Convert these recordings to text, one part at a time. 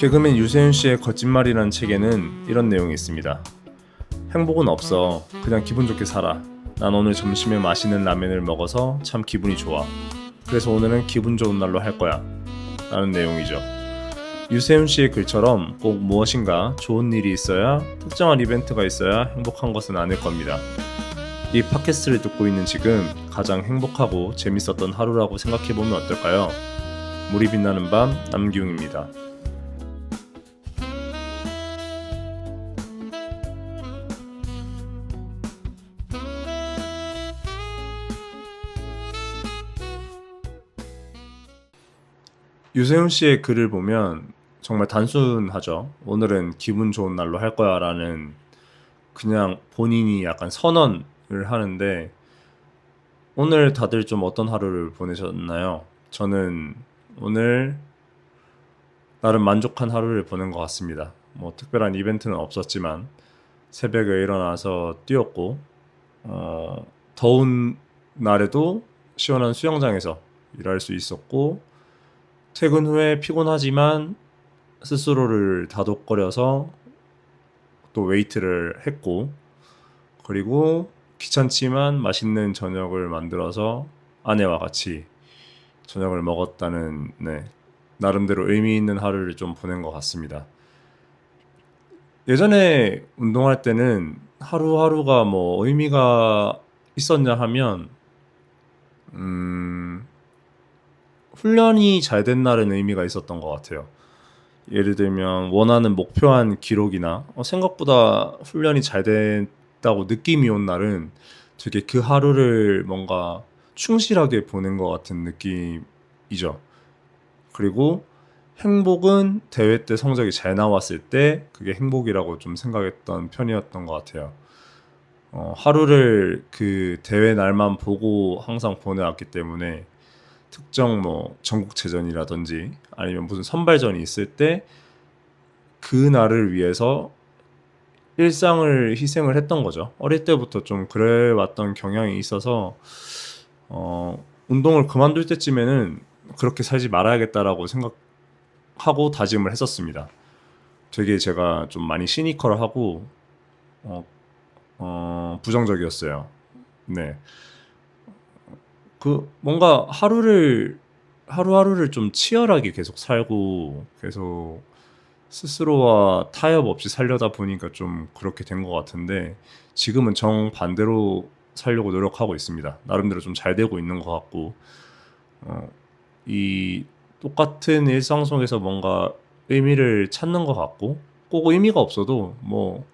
개그맨 유세윤 씨의 거짓말이라는 책에는 이런 내용이 있습니다. 행복은 없어. 그냥 기분 좋게 살아. 난 오늘 점심에 맛있는 라면을 먹어서 참 기분이 좋아. 그래서 오늘은 기분 좋은 날로 할 거야. 라는 내용이죠. 유세윤 씨의 글처럼 꼭 무엇인가 좋은 일이 있어야, 특정한 이벤트가 있어야 행복한 것은 아닐 겁니다. 이 팟캐스트를 듣고 있는 지금 가장 행복하고 재밌었던 하루라고 생각해보면 어떨까요? 물이 빛나는 밤 남기웅입니다. 유세윤 씨의 글을 보면 정말 단순하죠. 오늘은 기분 좋은 날로 할 거야 라는 그냥 본인이 약간 선언을 하는데, 오늘 다들 좀 어떤 하루를 보내셨나요? 저는 오늘 나름 만족한 하루를 보낸 것 같습니다. 뭐 특별한 이벤트는 없었지만 새벽에 일어나서 뛰었고, 더운 날에도 시원한 수영장에서 일할 수 있었고, 퇴근 후에 피곤하지만 스스로를 다독거려서 또 웨이트를 했고, 그리고 귀찮지만 맛있는 저녁을 만들어서 아내와 같이 저녁을 먹었다는, 나름대로 의미 있는 하루를 좀 보낸 것 같습니다. 예전에 운동할 때는 하루하루가 뭐 의미가 있었냐 하면, 훈련이 잘 된 날은 의미가 있었던 것 같아요. 예를 들면 원하는 목표한 기록이나 생각보다 훈련이 잘 됐다고 느낌이 온 날은 되게 그 하루를 뭔가 충실하게 보낸 것 같은 느낌이죠. 그리고 행복은 대회 때 성적이 잘 나왔을 때 그게 행복이라고 좀 생각했던 편이었던 것 같아요. 하루를 그 대회 날만 보고 항상 보내왔기 때문에 특정 뭐 전국체전이라든지 아니면 무슨 선발전이 있을 때 그 날을 위해서 일상을 희생을 했던 거죠. 어릴 때부터 좀 그래왔던 경향이 있어서 운동을 그만둘 때쯤에는 그렇게 살지 말아야겠다라고 생각하고 다짐을 했었습니다. 되게 제가 좀 많이 시니컬하고 부정적이었어요. 네. 그 뭔가 하루하루를 좀 치열하게 계속 살고 계속 스스로와 타협 없이 살려다 보니까 좀 그렇게 된 것 같은데, 지금은 정반대로 살려고 노력하고 있습니다. 나름대로 좀 잘 되고 있는 것 같고, 이 똑같은 일상 속에서 뭔가 의미를 찾는 것 같고, 꼭 의미가 없어도 뭐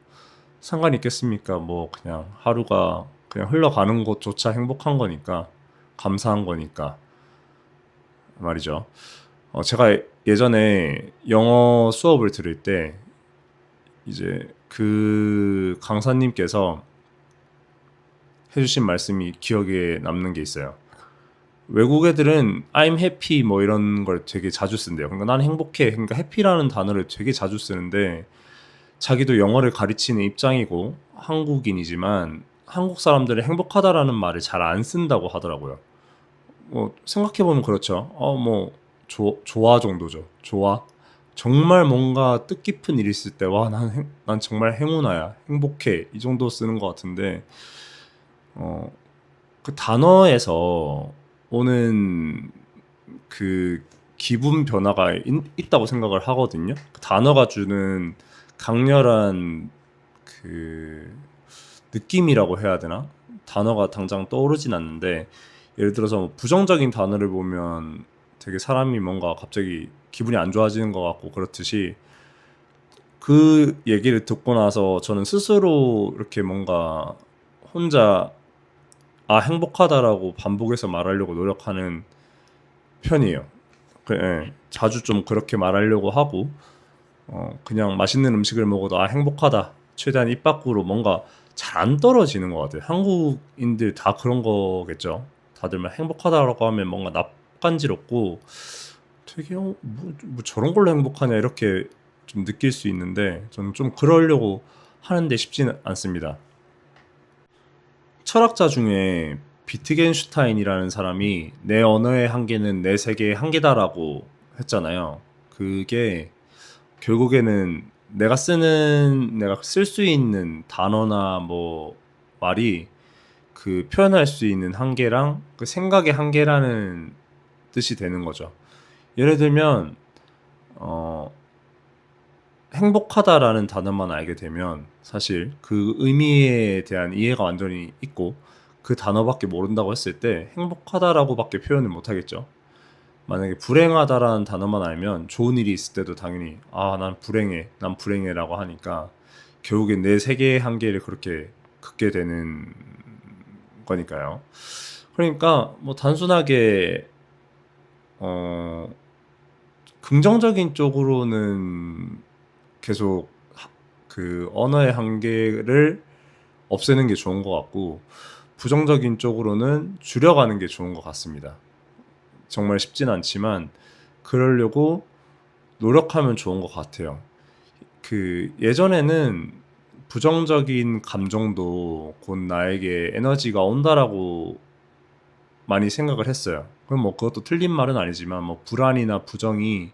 상관 있겠습니까? 뭐 그냥 하루가 그냥 흘러가는 것조차 행복한 거니까, 감사한 거니까 말이죠. 제가 예전에 영어 수업을 들을 때 이제 그 강사님께서 해주신 말씀이 기억에 남는 게 있어요. 외국 애들은 I'm happy 뭐 이런 걸 되게 자주 쓴대요. 그러니까 난 행복해. 그러니까 happy라는 단어를 되게 자주 쓰는데, 자기도 영어를 가르치는 입장이고 한국인이지만 한국 사람들은 행복하다라는 말을 잘 안 쓴다고 하더라고요. 뭐 생각해보면 그렇죠. 뭐 좋아 정도죠. 좋아. 정말 뭔가 뜻깊은 일이 있을 때, 와, 난 정말 행운아야, 행복해, 이 정도 쓰는 것 같은데, 그 단어에서 오는 그 기분 변화가 있다고 생각을 하거든요. 그 단어가 주는 강렬한 그 느낌이라고 해야 되나? 단어가 당장 떠오르진 않는데, 예를 들어서 뭐 부정적인 단어를 보면 되게 사람이 뭔가 갑자기 기분이 안 좋아지는 것 같고 그렇듯이, 그 얘기를 듣고 나서 저는 스스로 이렇게 뭔가 혼자 행복하다라고 반복해서 말하려고 노력하는 편이에요. 자주 좀 그렇게 말하려고 하고, 그냥 맛있는 음식을 먹어도 행복하다, 최대한 입 밖으로 뭔가 잘 안 떨어지는 것 같아요. 한국인들 다 그런 거겠죠. 다들 막 행복하다라고 하면 뭔가 낯간지럽고 되게 뭐 저런 걸로 행복하냐 이렇게 좀 느낄 수 있는데, 저는 좀 그러려고 하는데 쉽지는 않습니다. 철학자 중에 비트겐슈타인이라는 사람이 내 언어의 한계는 내 세계의 한계다라고 했잖아요. 그게 결국에는 내가 쓸 수 있는 단어나 뭐 말이 그 표현할 수 있는 한계랑 그 생각의 한계라는 뜻이 되는 거죠. 예를 들면 어, 행복하다라는 단어만 알게 되면 사실 그 의미에 대한 이해가 완전히 있고 그 단어밖에 모른다고 했을 때 행복하다라고밖에 표현을 못 하겠죠. 만약에 불행하다라는 단어만 알면 좋은 일이 있을 때도 당연히 난 불행해라고 하니까 결국엔 내 세계의 한계를 그렇게 긋게 되는 거니까요. 그러니까 뭐 단순하게 어 긍정적인 쪽으로는 계속 그 언어의 한계를 없애는 게 좋은 것 같고 부정적인 쪽으로는 줄여가는 게 좋은 것 같습니다. 정말 쉽진 않지만 그러려고 노력하면 좋은 것 같아요. 그 예전에는 부정적인 감정도 곧 나에게 에너지가 온다라고 많이 생각을 했어요. 그럼 뭐 그것도 틀린 말은 아니지만 뭐 불안이나 부정이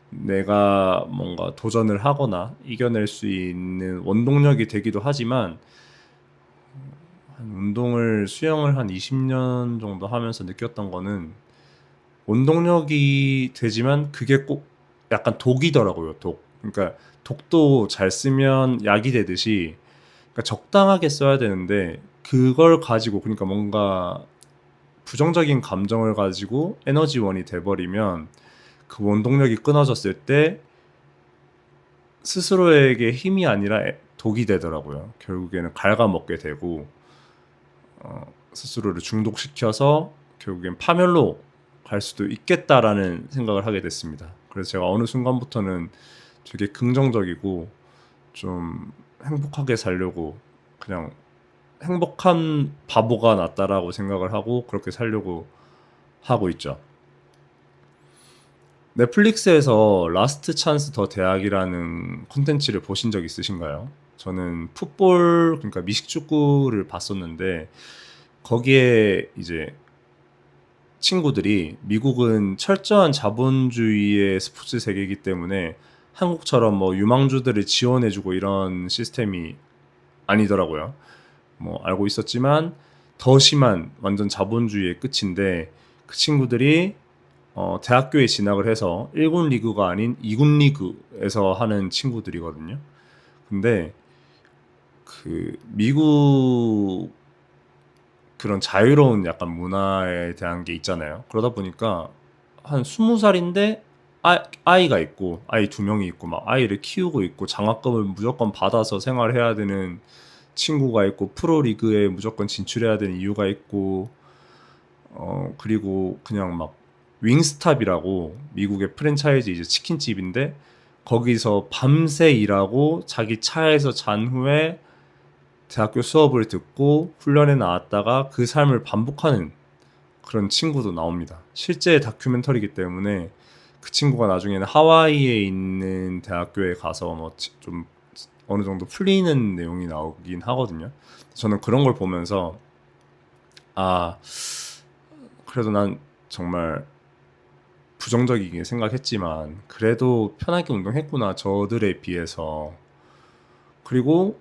내가 뭔가 도전을 하거나 이겨낼 수 있는 원동력이 되기도 하지만 수영을 한 20년 정도 하면서 느꼈던 거는 원동력이 되지만 그게 꼭 약간 독이더라고요. 독. 그러니까 독도 잘 쓰면 약이 되듯이 그러니까 적당하게 써야 되는데 그걸 가지고 그러니까 뭔가 부정적인 감정을 가지고 에너지원이 돼버리면 그 원동력이 끊어졌을 때 스스로에게 힘이 아니라 독이 되더라고요. 결국에는 갉아먹게 되고 스스로를 중독시켜서 결국엔 파멸로 갈 수도 있겠다라는 생각을 하게 됐습니다. 그래서 제가 어느 순간부터는 되게 긍정적이고 좀 행복하게 살려고 그냥 행복한 바보가 낫다라고 생각을 하고 그렇게 살려고 하고 있죠. 넷플릭스에서 라스트 찬스 더 대학이라는 콘텐츠를 보신 적 있으신가요? 저는 그러니까 미식축구를 봤었는데 거기에 이제 친구들이 미국은 철저한 자본주의의 스포츠 세계이기 때문에 한국처럼 뭐 유망주들을 지원해주고 이런 시스템이 아니더라고요. 뭐 알고 있었지만 더 심한 완전 자본주의의 끝인데 그 친구들이 대학교에 진학을 해서 1군 리그가 아닌 2군 리그에서 하는 친구들이거든요. 근데 그 미국 그런 자유로운 약간 문화에 대한 게 있잖아요. 그러다 보니까 한 20살인데 아이가 있고 아이 두 명이 있고 막 아이를 키우고 있고 장학금을 무조건 받아서 생활해야 되는 친구가 있고 프로리그에 무조건 진출해야 되는 이유가 있고 그리고 그냥 막 윙스탑이라고 미국의 프랜차이즈 이제 치킨집인데 거기서 밤새 일하고 자기 차에서 잔 후에 대학교 수업을 듣고 훈련에 나왔다가 그 삶을 반복하는 그런 친구도 나옵니다. 실제 다큐멘터리이기 때문에 그 친구가 나중에는 하와이에 있는 대학교에 가서 뭐 좀 어느 정도 풀리는 내용이 나오긴 하거든요. 저는 그런 걸 보면서 아 그래도 난 정말 부정적이게 생각했지만 그래도 편하게 운동했구나 저들에 비해서. 그리고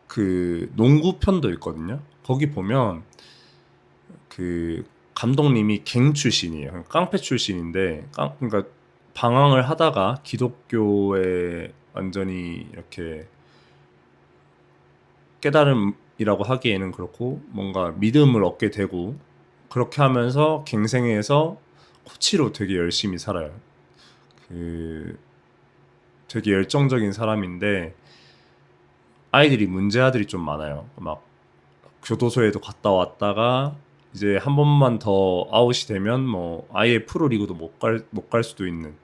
그 농구 편도 있거든요. 거기 보면 그 감독님이 갱 출신이에요. 깡패 출신인데 그러니까 방황을 하다가 기독교에 완전히 이렇게 깨달음이라고 하기에는 그렇고 뭔가 믿음을 얻게 되고 그렇게 하면서 갱생해서 코치로 되게 열심히 살아요. 그 되게 열정적인 사람인데 문제 아들이 좀 많아요. 막 교도소에도 갔다 왔다가 이제 한 번만 더 아웃이 되면 뭐 아예 프로리그도 못 갈 수도 있는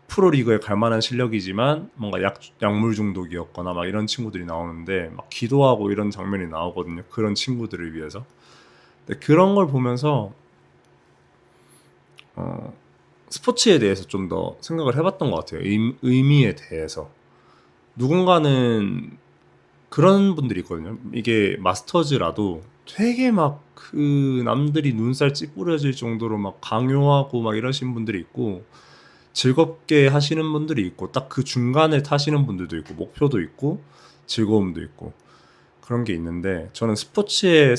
프로리그에 갈 만한 실력이지만 뭔가 약물 중독이었거나 막 이런 친구들이 나오는데 막 기도하고 이런 장면이 나오거든요. 그런 친구들을 위해서. 근데 그런 걸 보면서 스포츠에 대해서 좀 더 생각을 해봤던 것 같아요. 의미에 대해서. 누군가는 그런 분들이 있거든요. 이게 마스터즈라도 되게 막 그 남들이 눈살 찌푸려질 정도로 막 강요하고 막 이러신 분들이 있고 즐겁게 하시는 분들이 있고 딱 그 중간을 타시는 분들도 있고 목표도 있고 즐거움도 있고 그런 게 있는데 저는 스포츠의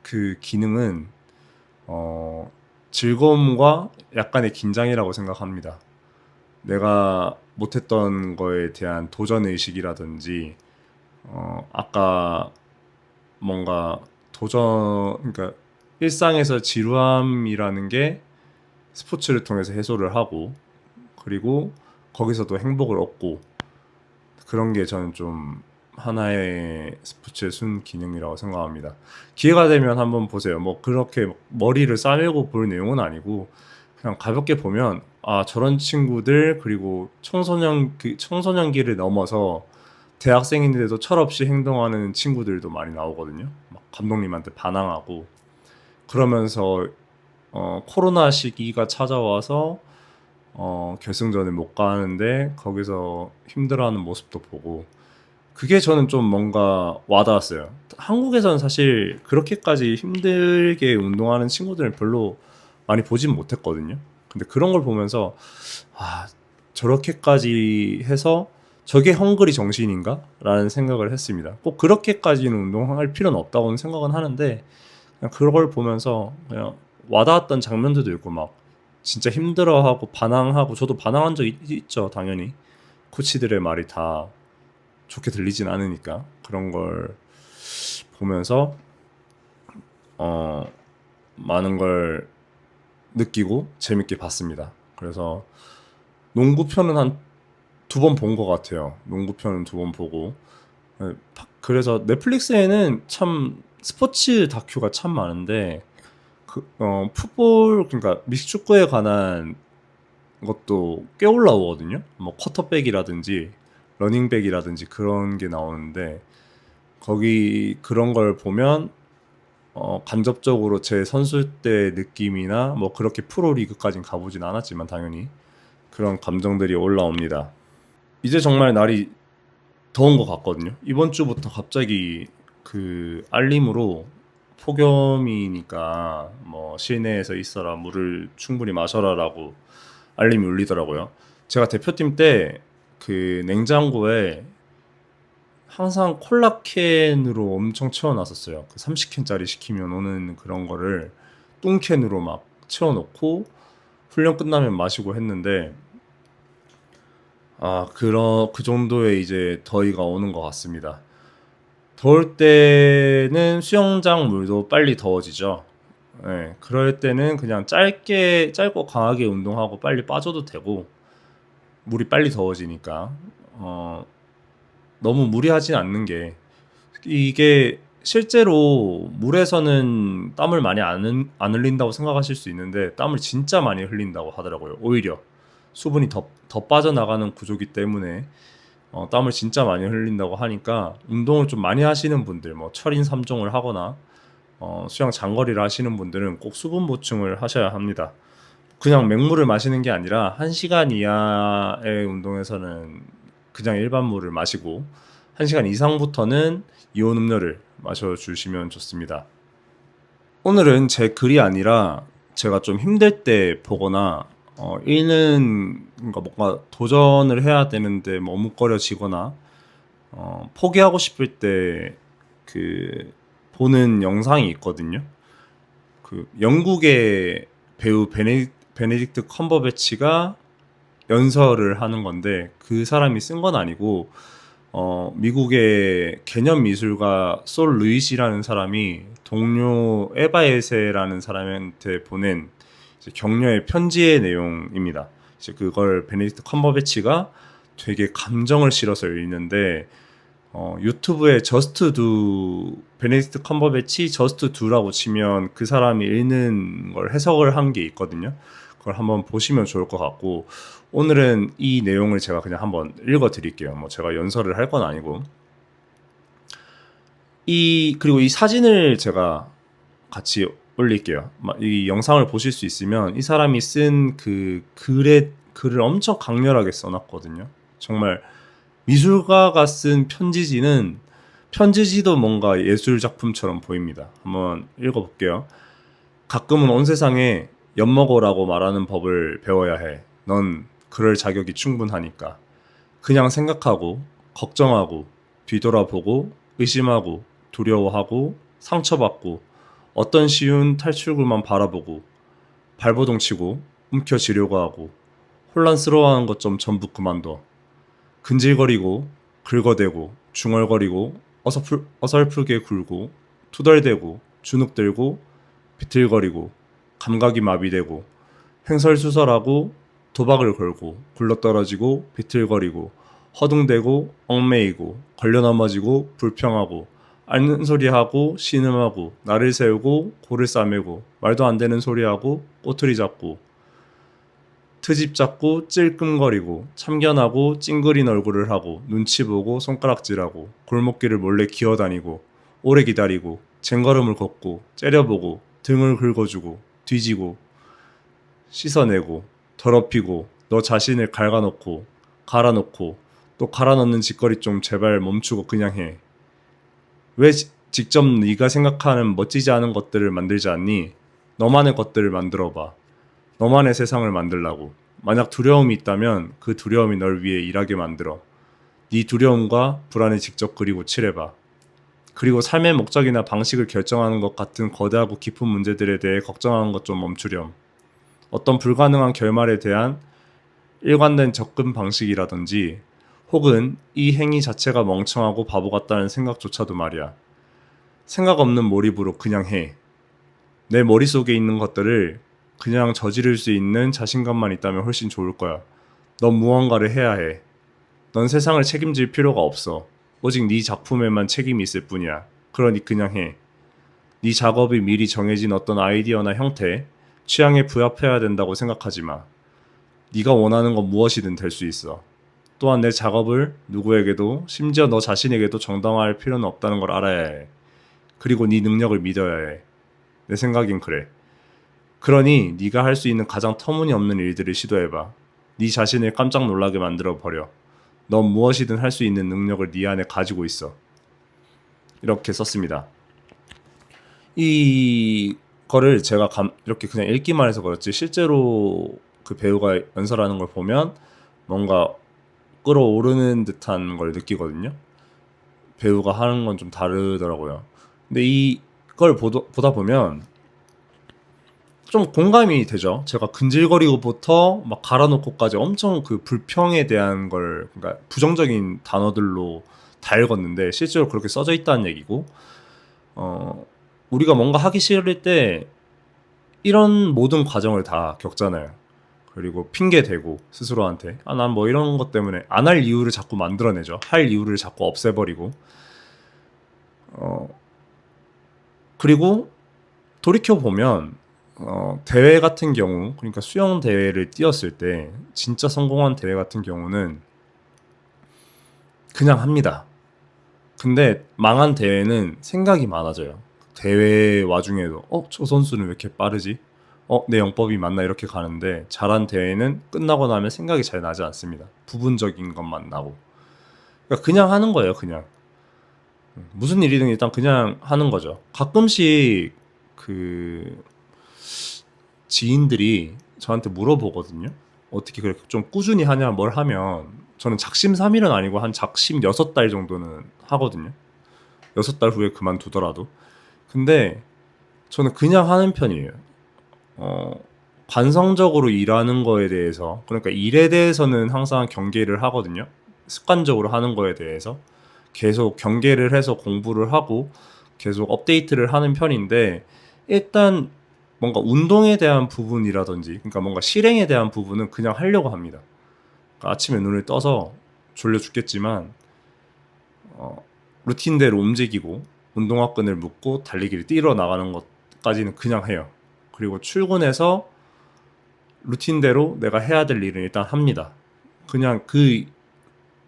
그 기능은 즐거움과 약간의 긴장이라고 생각합니다. 내가 못했던 거에 대한 도전 의식이라든지 아까 뭔가 그러니까 일상에서 지루함이라는 게 스포츠를 통해서 해소를 하고 그리고 거기서도 행복을 얻고 그런 게 저는 좀 하나의 스포츠의 순기능이라고 생각합니다. 기회가 되면 한번 보세요. 뭐 그렇게 머리를 싸매고 볼 내용은 아니고 그냥 가볍게 보면 아 저런 친구들 그리고 청소년기를 넘어서 대학생인데도 철없이 행동하는 친구들도 많이 나오거든요. 막 감독님한테 반항하고 그러면서 코로나 시기가 찾아와서 결승전을 못 가는데 거기서 힘들어하는 모습도 보고 그게 저는 좀 뭔가 와닿았어요. 한국에서는 사실 그렇게까지 힘들게 운동하는 친구들은 별로 많이 보진 못했거든요. 근데 그런 걸 보면서 아 저렇게까지 해서 저게 헝그리 정신인가? 라는 생각을 했습니다. 꼭 그렇게까지는 운동할 필요는 없다고는 생각은 하는데 그냥 그걸 보면서 그냥 와닿았던 장면들도 있고 막 진짜 힘들어하고 반항하고 저도 반항한 적 있죠 당연히 코치들의 말이 다 좋게 들리진 않으니까 그런 걸 보면서 많은 걸 느끼고 재밌게 봤습니다. 그래서 농구 편은 한 2번 본 것 같아요. 농구 편은 2번 보고 그래서 넷플릭스에는 참 스포츠 다큐가 참 많은데 풋볼 그러니까 미식축구에 관한 것도 꽤 올라오거든요. 뭐 쿼터백이라든지 러닝백이라든지 그런 게 나오는데 거기 그런 걸 보면 간접적으로 제 선수 때 느낌이나 뭐 그렇게 프로리그까진 가보진 않았지만 당연히 그런 감정들이 올라옵니다. 이제 정말 날이 더운 것 같거든요. 이번 주부터 갑자기 그 알림으로 폭염이니까 뭐 실내에서 있어라 물을 충분히 마셔라라고 알림이 울리더라고요. 제가 대표팀 때 그 냉장고에 항상 콜라캔으로 엄청 채워놨었어요. 그 30캔짜리 시키면 오는 그런 거를 뚱캔으로 막 채워놓고 훈련 끝나면 마시고 했는데 그 정도의 이제 더위가 오는 것 같습니다. 더울 때는 수영장 물도 빨리 더워지죠. 네, 그럴 때는 그냥 짧고 강하게 운동하고 빨리 빠져도 되고 물이 빨리 더워지니까 너무 무리하진 않는 게 이게 실제로 물에서는 땀을 많이 안 흘린다고 생각하실 수 있는데 땀을 진짜 많이 흘린다고 하더라고요. 오히려 수분이 더 빠져나가는 구조기 때문에 땀을 진짜 많이 흘린다고 하니까 운동을 좀 많이 하시는 분들 뭐 철인 3종을 하거나 수영 장거리를 하시는 분들은 꼭 수분 보충을 하셔야 합니다. 그냥 맹물을 마시는 게 아니라 1시간 이하의 운동에서는 그냥 일반 물을 마시고 1시간 이상부터는 이온 음료를 마셔주시면 좋습니다. 오늘은 제 글이 아니라 제가 좀 힘들 때 보거나 읽는 그러니까 뭔가 도전을 해야 되는데 머뭇거려지거나 포기하고 싶을 때 그 보는 영상이 있거든요. 그 영국의 배우 베네딕트 컴버배치가 연설을 하는 건데 그 사람이 쓴 건 아니고 미국의 개념 미술가 솔 루이시라는 사람이 동료 에바에세라는 사람한테 보낸 이제 격려의 편지의 내용입니다. 이제 그걸 베네딕트 컴버배치가 되게 감정을 실어서 읽는데 유튜브에 저스트 두 베네딕트 컴버배치 저스트 두라고 치면 그 사람이 읽는 걸 해석을 한 게 있거든요. 그걸 한번 보시면 좋을 것 같고 오늘은 이 내용을 제가 그냥 한번 읽어 드릴게요. 뭐 제가 연설을 할 건 아니고 그리고 이 사진을 제가 같이 올릴게요. 이 영상을 보실 수 있으면 이 사람이 쓴 그 글을 엄청 강렬하게 써놨거든요. 정말 미술가가 쓴 편지지도 뭔가 예술 작품처럼 보입니다. 한번 읽어볼게요. 가끔은 온 세상에 엿먹어라고 말하는 법을 배워야 해. 넌 그럴 자격이 충분하니까. 그냥 생각하고, 걱정하고, 뒤돌아보고, 의심하고, 두려워하고, 상처받고, 어떤 쉬운 탈출구만 바라보고, 발버둥 치고, 움켜쥐려고 하고, 혼란스러워하는 것 좀 전부 그만둬. 근질거리고, 긁어대고, 중얼거리고, 어설프게 굴고, 투덜대고, 주눅들고, 비틀거리고, 감각이 마비되고, 횡설수설하고, 도박을 걸고, 굴러떨어지고, 비틀거리고, 허둥대고, 얽매이고, 걸려 넘어지고, 불평하고, 앓는 소리하고, 신음하고, 나를 세우고, 고를 싸매고, 말도 안 되는 소리하고, 꼬투리 잡고, 트집 잡고, 찔끔거리고, 참견하고, 찡그린 얼굴을 하고, 눈치 보고, 손가락질하고, 골목길을 몰래 기어다니고, 오래 기다리고, 쟁걸음을 걷고, 째려보고, 등을 긁어주고, 뒤지고, 씻어내고, 더럽히고, 너 자신을 갉아놓고, 갈아놓고, 또 갈아넣는 짓거리 좀 제발 멈추고 그냥 해. 왜 직접 네가 생각하는 멋지지 않은 것들을 만들지 않니? 너만의 것들을 만들어봐. 너만의 세상을 만들라고. 만약 두려움이 있다면 그 두려움이 널 위해 일하게 만들어. 네 두려움과 불안을 직접 그리고 칠해봐. 그리고 삶의 목적이나 방식을 결정하는 것 같은 거대하고 깊은 문제들에 대해 걱정하는 것 좀 멈추렴. 어떤 불가능한 결말에 대한 일관된 접근 방식이라든지 혹은 이 행위 자체가 멍청하고 바보 같다는 생각조차도 말이야. 생각 없는 몰입으로 그냥 해. 내 머릿속에 있는 것들을 그냥 저지를 수 있는 자신감만 있다면 훨씬 좋을 거야. 넌 무언가를 해야 해. 넌 세상을 책임질 필요가 없어. 오직 네 작품에만 책임이 있을 뿐이야. 그러니 그냥 해. 네 작업이 미리 정해진 어떤 아이디어나 형태, 취향에 부합해야 된다고 생각하지 마. 네가 원하는 건 무엇이든 될 수 있어. 또한 내 작업을 누구에게도, 심지어 너 자신에게도 정당화할 필요는 없다는 걸 알아야 해. 그리고 네 능력을 믿어야 해. 내 생각엔 그래. 그러니 네가 할 수 있는 가장 터무니없는 일들을 시도해봐. 네 자신을 깜짝 놀라게 만들어 버려. 넌 무엇이든 할 수 있는 능력을 네 안에 가지고 있어. 이렇게 썼습니다. 이거를 제가 이렇게 그냥 읽기만 해서 그렇지 실제로 그 배우가 연설하는 걸 보면 뭔가 끌어오르는 듯한 걸 느끼거든요. 배우가 하는 건 좀 다르더라고요. 근데 이걸 보다 보면 좀 공감이 되죠. 제가 근질거리고부터 막 갈아놓고까지 엄청 그 불평에 대한 걸, 그러니까 부정적인 단어들로 다 읽었는데 실제로 그렇게 써져 있다는 얘기고, 우리가 뭔가 하기 싫을 때 이런 모든 과정을 다 겪잖아요. 그리고 핑계 대고 스스로한테 난 뭐 이런 것 때문에 안 할 이유를 자꾸 만들어내죠. 할 이유를 자꾸 없애버리고, 그리고 돌이켜 보면 대회 같은 경우, 그러니까 수영 대회를 뛰었을 때 진짜 성공한 대회 같은 경우는 그냥 합니다. 근데 망한 대회는 생각이 많아져요. 대회 와중에도 저 선수는 왜 이렇게 빠르지? 내 영법이 맞나? 이렇게 가는데 잘한 대회는 끝나고 나면 생각이 잘 나지 않습니다. 부분적인 것만 나고. 그러니까 그냥 하는 거예요. 그냥 무슨 일이든 일단 그냥 하는 거죠. 가끔씩 그 지인들이 저한테 물어보거든요. 어떻게 그렇게 좀 꾸준히 하냐, 뭘 하면. 저는 작심삼일은 아니고 한 작심 6달 정도는 하거든요. 6달 후에 그만두더라도. 근데 저는 그냥 하는 편이에요. 관성적으로 일하는 거에 대해서, 그러니까 일에 대해서는 항상 경계를 하거든요. 습관적으로 하는 거에 대해서 계속 경계를 해서 공부를 하고 계속 업데이트를 하는 편인데, 일단 뭔가 운동에 대한 부분이라든지, 그러니까 뭔가 실행에 대한 부분은 그냥 하려고 합니다. 그러니까 아침에 눈을 떠서 졸려 죽겠지만 루틴대로 움직이고 운동화끈을 묶고 달리기를 뛰러 나가는 것까지는 그냥 해요. 그리고 출근해서 루틴대로 내가 해야 될 일은 일단 합니다. 그냥 그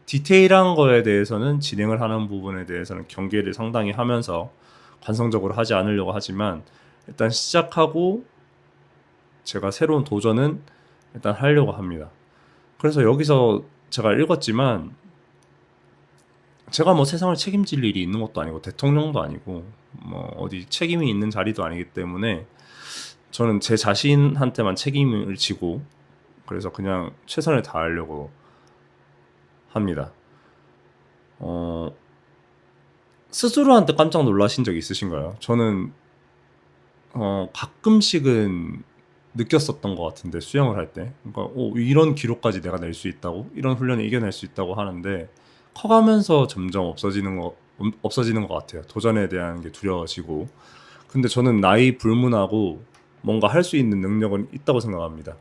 디테일한 거에 대해서는, 진행을 하는 부분에 대해서는 경계를 상당히 하면서 관성적으로 하지 않으려고 하지만, 일단 시작하고 제가 새로운 도전은 일단 하려고 합니다. 그래서 여기서 제가 읽었지만, 제가 뭐 세상을 책임질 일이 있는 것도 아니고 대통령도 아니고 뭐 어디 책임이 있는 자리도 아니기 때문에 저는 제 자신한테만 책임을 지고, 그래서 그냥 최선을 다하려고 합니다. 스스로한테 깜짝 놀라신 적 있으신가요? 저는 가끔씩은 느꼈었던 것 같은데, 수영을 할 때. 그러니까 이런 기록까지 내가 낼 수 있다고? 이런 훈련을 이겨낼 수 있다고 하는데, 커가면서 점점 없어지는 것 같아요. 도전에 대한 게 두려워지고. 근데 저는 나이 불문하고 뭔가 할 수 있는 능력은 있다고 생각합니다.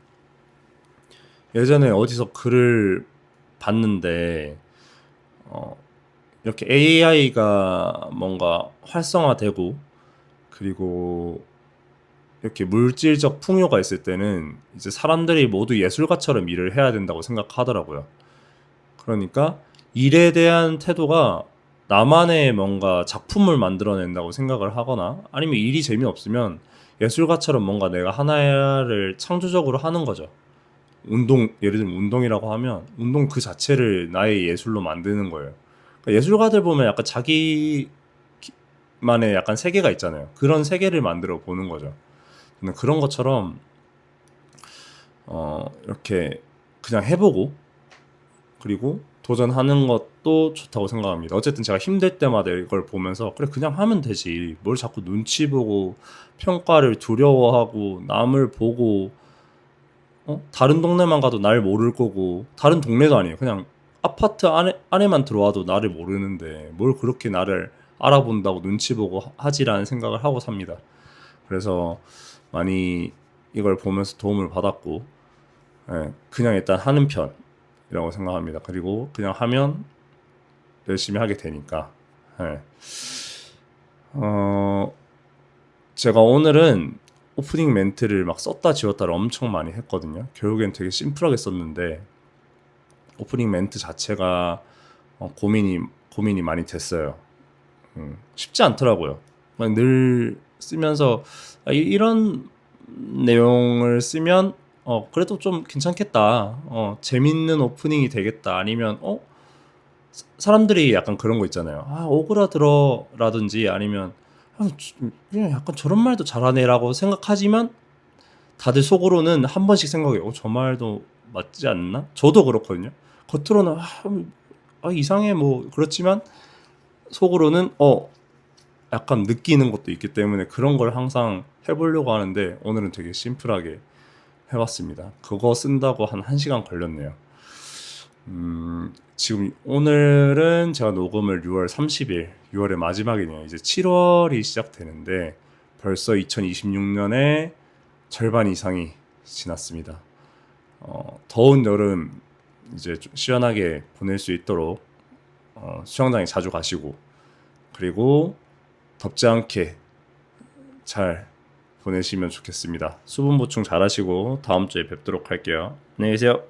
예전에 어디서 글을 봤는데, 어, 이렇게 AI가 뭔가 활성화되고, 그리고 이렇게 물질적 풍요가 있을 때는 이제 사람들이 모두 예술가처럼 일을 해야 된다고 생각하더라고요. 그러니까 일에 대한 태도가 나만의 뭔가 작품을 만들어낸다고 생각을 하거나, 아니면 일이 재미없으면 예술가처럼 뭔가 내가 하나를 창조적으로 하는 거죠. 예를 들면 운동이라고 하면 운동 그 자체를 나의 예술로 만드는 거예요. 그러니까 예술가들 보면 약간 자기만의 약간 세계가 있잖아요. 그런 세계를 만들어 보는 거죠. 저는 그런 것처럼 이렇게 그냥 해보고, 그리고 도전하는 것도 좋다고 생각합니다. 어쨌든 제가 힘들 때마다 이걸 보면서, 그래 그냥 하면 되지, 뭘 자꾸 눈치 보고 평가를 두려워하고 남을 보고, 다른 동네만 가도 날 모를 거고, 다른 동네도 아니에요. 그냥 아파트 안에만 들어와도 나를 모르는데 뭘 그렇게 나를 알아본다고 눈치 보고 하지라는 생각을 하고 삽니다. 그래서 많이 이걸 보면서 도움을 받았고, 그냥 일단 하는 편이라고 생각합니다. 그리고 그냥 하면 열심히 하게 되니까. 예. 제가 오늘은 오프닝 멘트를 막 썼다 지웠다를 엄청 많이 했거든요. 결국엔 되게 심플하게 썼는데, 오프닝 멘트 자체가 고민이 많이 됐어요. 쉽지 않더라고요. 그냥 늘 쓰면서 이런 내용을 쓰면 그래도 좀 괜찮겠다. 재밌는 오프닝이 되겠다. 아니면 사람들이 약간 그런 거 있잖아요. 오그라들어라든지, 아니면 그냥 약간 저런 말도 잘하네라고 생각하지만, 다들 속으로는 한 번씩 생각해요. 저 말도 맞지 않나? 저도 그렇거든요. 겉으로는 이상해 뭐 그렇지만, 속으로는 약간 느끼는 것도 있기 때문에 그런 걸 항상 해보려고 하는데, 오늘은 되게 심플하게 해봤습니다. 그거 쓴다고 한 1시간 걸렸네요. 지금 오늘은 제가 녹음을 6월 30일, 6월의 마지막이네요. 이제 7월이 시작되는데 벌써 2026년의 절반 이상이 지났습니다. 더운 여름 이제 좀 시원하게 보낼 수 있도록 수영장에 자주 가시고, 그리고 덥지 않게 잘 보내시면 좋겠습니다. 수분 보충 잘 하시고 다음 주에 뵙도록 할게요. 안녕히 계세요.